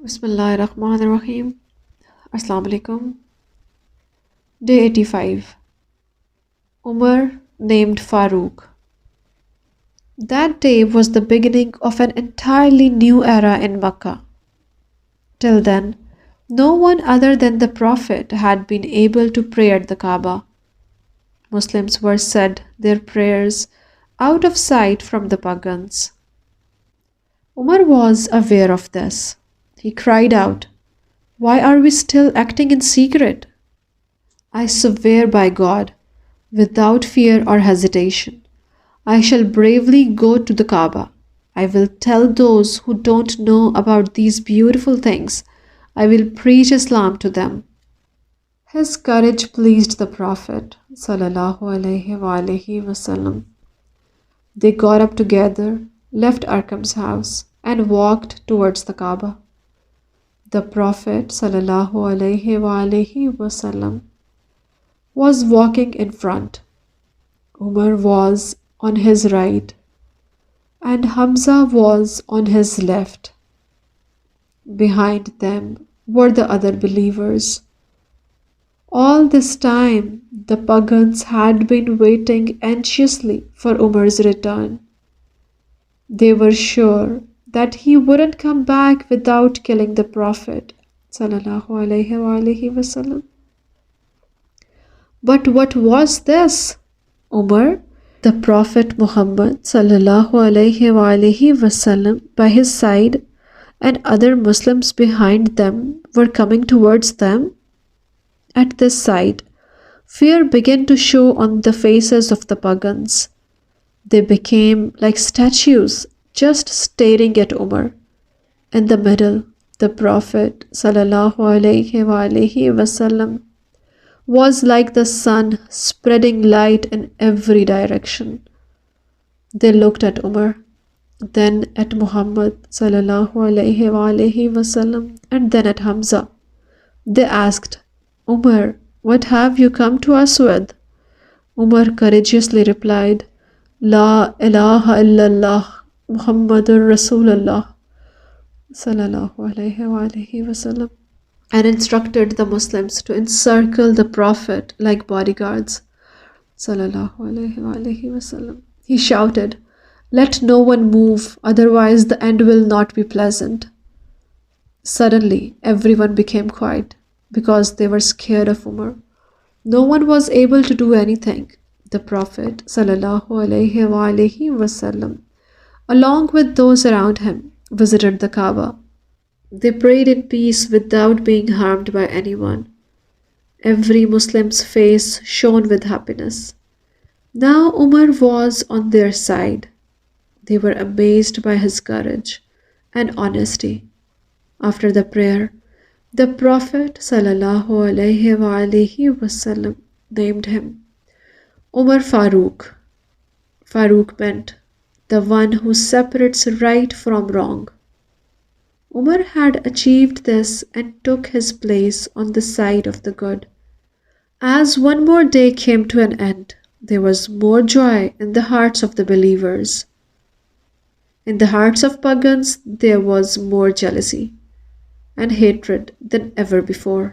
Bismillahirrahmanirrahim. Assalamu alaikum. Day 85. Umar named Farooq. That day was the beginning of an entirely new era in Makkah. Till then, no one other than the Prophet had been able to pray at the Kaaba. Muslims were said their prayers out of sight from the pagans. Umar was aware of this. He cried out, "Why are we still acting in secret? I swear by God, without fear or hesitation, I shall bravely go to the Kaaba. I will tell those who don't know about these beautiful things. I will preach Islam to them." His courage pleased the Prophet ﷺ. They got up together, left Arkam's house, and walked towards the Kaaba. The Prophet ﷺ was walking in front. Umar was on his right, and Hamza was on his left. Behind them were the other believers. All this time, the pagans had been waiting anxiously for Umar's return. They were sure that he wouldn't come back without killing the Prophet ﷺ. But what was this? Umar, the Prophet Muhammad ﷺ by his side, and other Muslims behind them were coming towards them. At this sight, fear began to show on the faces of the pagans. They became like statues, just staring at Umar. In the middle, the Prophet ﷺ was like the sun, spreading light in every direction. They looked at Umar, then at Muhammad ﷺ, and then at Hamza. They asked, "Umar, what have you come to us with?" Umar courageously replied, "La ilaha illallah, Muhammadur Rasulullah ﷺ," and instructed the Muslims to encircle the Prophet like bodyguards ﷺ. He shouted, "Let no one move, otherwise the end will not be pleasant." Suddenly, everyone became quiet because they were scared of Umar. No one was able to do anything. The Prophet ﷺ, along with those around him, visited the Kaaba. They prayed in peace without being harmed by anyone. Every Muslim's face shone with happiness. Now Umar was on their side. They were amazed by his courage and honesty. After the prayer, the Prophet ﷺ named him Umar Farooq. Farooq meant the one who separates right from wrong. Umar had achieved this and took his place on the side of the good. As one more day came to an end, there was more joy in the hearts of the believers. In the hearts of pagans, there was more jealousy and hatred than ever before.